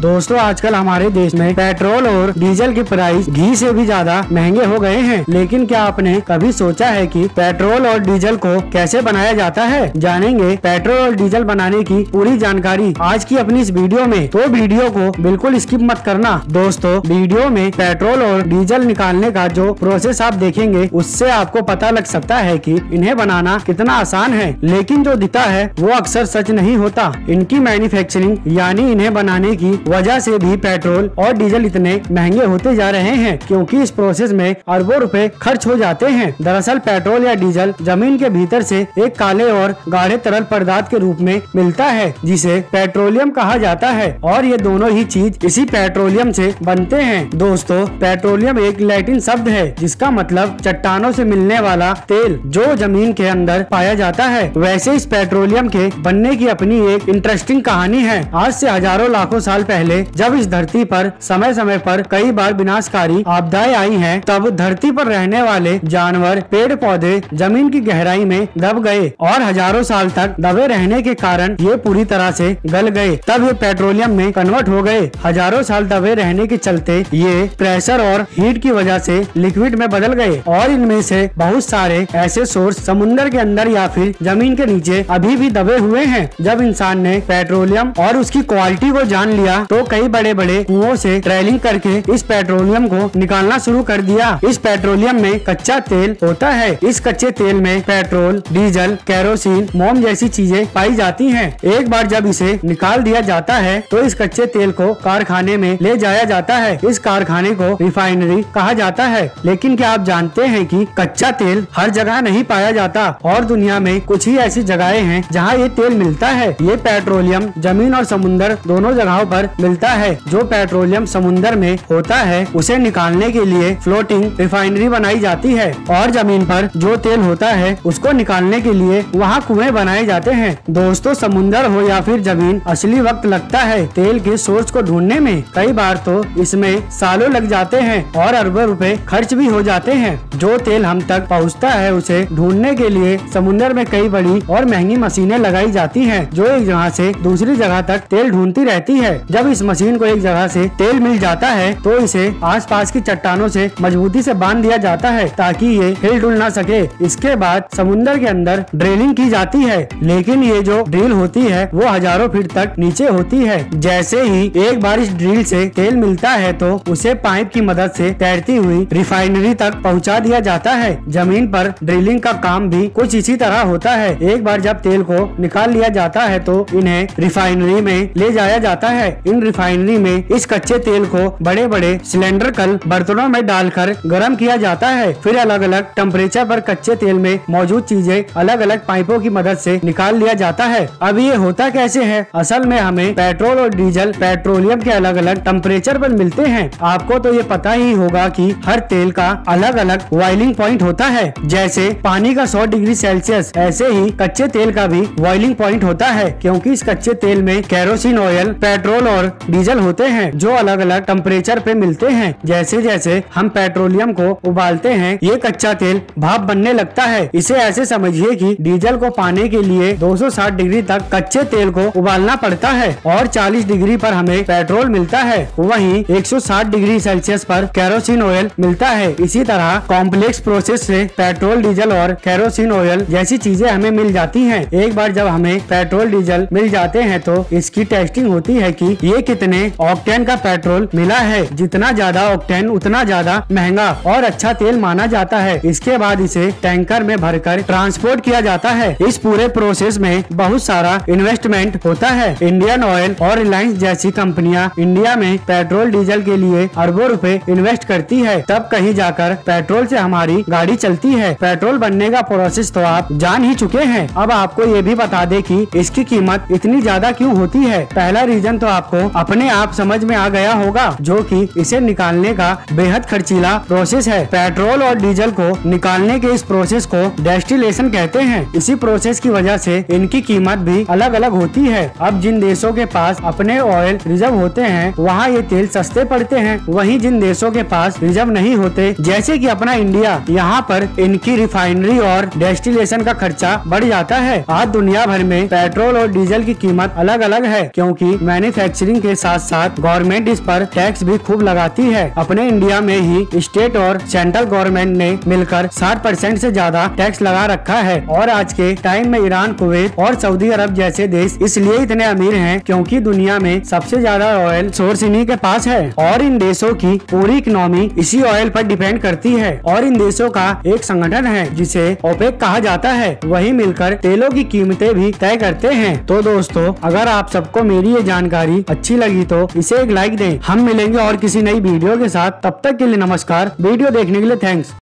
दोस्तों आजकल हमारे देश में पेट्रोल और डीजल की प्राइस घी से भी ज्यादा महंगे हो गए हैं। लेकिन क्या आपने कभी सोचा है कि पेट्रोल और डीजल को कैसे बनाया जाता है? जानेंगे पेट्रोल और डीजल बनाने की पूरी जानकारी आज की अपनी इस वीडियो में, तो वीडियो को बिल्कुल स्किप मत करना। दोस्तों वीडियो में पेट्रोल और डीजल निकालने का जो प्रोसेस आप देखेंगे उससे आपको पता लग सकता है कि इन्हें बनाना कितना आसान है, लेकिन जो दिखता है वो अक्सर सच नहीं होता। इनकी मैन्युफैक्चरिंग यानी इन्हें बनाने की वजह से भी पेट्रोल और डीजल इतने महंगे होते जा रहे हैं, क्योंकि इस प्रोसेस में अरबों रुपए खर्च हो जाते हैं। दरअसल पेट्रोल या डीजल जमीन के भीतर से एक काले और गाढ़े तरल पदार्थ के रूप में मिलता है, जिसे पेट्रोलियम कहा जाता है, और ये दोनों ही चीज इसी पेट्रोलियम से बनते हैं। दोस्तों पेट्रोलियम एक लैटिन शब्द है जिसका मतलब चट्टानों से मिलने वाला तेल जो जमीन के अंदर पाया जाता है। वैसे इस पेट्रोलियम के बनने की अपनी एक इंटरेस्टिंग कहानी है। आज से हजारों लाखों साल पहले जब इस धरती पर समय समय पर कई बार विनाशकारी आपदाएं आई हैं, तब धरती पर रहने वाले जानवर, पेड़ पौधे जमीन की गहराई में दब गए और हजारों साल तक दबे रहने के कारण ये पूरी तरह से गल गए। तब ये पेट्रोलियम में कन्वर्ट हो गए। हजारों साल दबे रहने के चलते ये प्रेशर और हीट की वजह से लिक्विड में बदल गए, और इनमें से बहुत सारे ऐसे सोर्स समुद्र के अंदर या फिर जमीन के नीचे अभी भी दबे हुए हैं। जब इंसान ने पेट्रोलियम और उसकी क्वालिटी को जान लिया तो कई बड़े बड़े कुओं से ट्रेलिंग करके इस पेट्रोलियम को निकालना शुरू कर दिया। इस पेट्रोलियम में कच्चा तेल होता है। इस कच्चे तेल में पेट्रोल, डीजल, केरोसिन, मोम जैसी चीजें पाई जाती हैं। एक बार जब इसे निकाल दिया जाता है तो इस कच्चे तेल को कारखाने में ले जाया जाता है। इस कारखाने को रिफाइनरी कहा जाता है। लेकिन क्या आप जानते हैं कि कच्चा तेल हर जगह नहीं पाया जाता, और दुनिया में कुछ ही ऐसी जगहें हैं जहां ये तेल मिलता है। ये पेट्रोलियम जमीन और समुद्र दोनों जगहों पर मिलता है। जो पेट्रोलियम समुद्र में होता है उसे निकालने के लिए फ्लोटिंग रिफाइनरी बनाई जाती है, और जमीन पर जो तेल होता है उसको निकालने के लिए वहाँ कुएं बनाए जाते हैं। दोस्तों समुद्र हो या फिर जमीन, असली वक्त लगता है तेल के सोर्स को ढूंढने में। कई बार तो इसमें सालों लग जाते हैं और अरबों रुपए खर्च भी हो जाते हैं। जो तेल हम तक पहुँचता है उसे ढूंढने के लिए समुद्र में कई बड़ी और महंगी मशीनें लगाई जाती हैं, जो एक जगह से दूसरी जगह तक तेल ढूंढती रहती है। जब इस मशीन को एक जगह से तेल मिल जाता है तो इसे आसपास की चट्टानों से मजबूती से बांध दिया जाता है ताकि ये हिल डुल ना सके। इसके बाद समुद्र के अंदर ड्रिलिंग की जाती है, लेकिन ये जो ड्रिल होती है वो हजारों फीट तक नीचे होती है। जैसे ही एक बार इस ड्रिल से तेल मिलता है तो उसे पाइप की मदद से तैरती हुई रिफाइनरी तक पहुंचा दिया जाता है। जमीन पर ड्रिलिंग का काम भी कुछ इसी तरह होता है। एक बार जब तेल को निकाल लिया जाता है तो इन्हें रिफाइनरी में ले जाया जाता है। इन रिफाइनरी में इस कच्चे तेल को बड़े बड़े सिलेंडर बर्तनों में डालकर गर्म किया जाता है। फिर अलग अलग टेम्परेचर पर कच्चे तेल में मौजूद चीजें अलग अलग पाइपों की मदद से निकाल लिया जाता है। अब ये होता कैसे है? असल में हमें पेट्रोल और डीजल पेट्रोलियम के अलग अलग टेम्परेचर पर मिलते हैं। आपको तो ये पता ही होगा कि हर तेल का अलग अलग बॉइलिंग पॉइंट होता है। जैसे पानी का 100 डिग्री सेल्सियस, ऐसे ही कच्चे तेल का भी बॉइलिंग पॉइंट होता है, क्योंकि इस कच्चे तेल में केरोसिन ऑयल, पेट्रोल और डीजल होते हैं जो अलग अलग टेम्परेचर पे मिलते हैं। जैसे जैसे हम पेट्रोलियम को उबालते हैं ये कच्चा तेल भाप बनने लगता है। इसे ऐसे समझिए कि डीजल को पाने के लिए 260 डिग्री तक कच्चे तेल को उबालना पड़ता है और 40 डिग्री पर हमें पेट्रोल मिलता है। वहीं 160 डिग्री सेल्सियस पर केरोसिन ऑयल मिलता है। इसी तरह कॉम्प्लेक्स प्रोसेस से पेट्रोल, डीजल और केरोसिन ऑयल जैसी चीजें हमें मिल जाती हैं। एक बार जब हमें पेट्रोल, डीजल मिल जाते हैं तो इसकी टेस्टिंग होती है कि ये कितने ऑक्टेन का पेट्रोल मिला है। जितना ज्यादा ऑक्टेन उतना ज्यादा महंगा और अच्छा तेल माना जाता है। इसके बाद इसे टैंकर में भरकर ट्रांसपोर्ट किया जाता है। इस पूरे प्रोसेस में बहुत सारा इन्वेस्टमेंट होता है। इंडियन ऑयल और रिलायंस जैसी कंपनियां इंडिया में पेट्रोल, डीजल के लिए अरबों रुपए इन्वेस्ट करती है, तब कहीं जाकर पेट्रोल से हमारी गाड़ी चलती है। पेट्रोल बनने का प्रोसेस तो आप जान ही चुके हैं। अब आपको ये भी बता दे कि इसकी कीमत इतनी ज्यादा क्यों होती है। पहला रीजन तो आपको अपने आप समझ में आ गया होगा, जो कि इसे निकालने का बेहद खर्चीला प्रोसेस है। पेट्रोल और डीजल को निकालने के इस प्रोसेस को डेस्टिलेशन कहते हैं। इसी प्रोसेस की वजह से इनकी कीमत भी अलग अलग होती है। अब जिन देशों के पास अपने ऑयल रिजर्व होते हैं वहाँ ये तेल सस्ते पड़ते हैं, वहीं जिन देशों के पास रिजर्व नहीं होते जैसे कि अपना इंडिया, यहाँ पर इनकी रिफाइनरी और डेस्टिलेशन का खर्चा बढ़ जाता है। आज दुनिया भर में पेट्रोल और डीजल की कीमत अलग अलग है, क्योंकि मैन्युफैक्चरिंग मैन्युफैक्चरिंग के साथ साथ गवर्नमेंट इस पर टैक्स भी खूब लगाती है। अपने इंडिया में ही स्टेट और सेंट्रल गवर्नमेंट ने मिलकर 60% से ज्यादा टैक्स लगा रखा है। और आज के टाइम में ईरान, कुवैत और सऊदी अरब जैसे देश इसलिए इतने अमीर हैं क्योंकि दुनिया में सबसे ज्यादा ऑयल सोर्स इन्हीं के पास है और इन देशों की पूरी इकोनॉमी इसी ऑयल पर डिपेंड करती है। और इन देशों का एक संगठन है जिसे ओपेक कहा जाता है, वही मिलकर तेलों की कीमतें भी तय करते हैं। तो दोस्तों, अगर आप सबको मेरी ये जानकारी अच्छी लगी तो इसे एक लाइक दें। हम मिलेंगे और किसी नई वीडियो के साथ, तब तक के लिए नमस्कार। वीडियो देखने के लिए थैंक्स।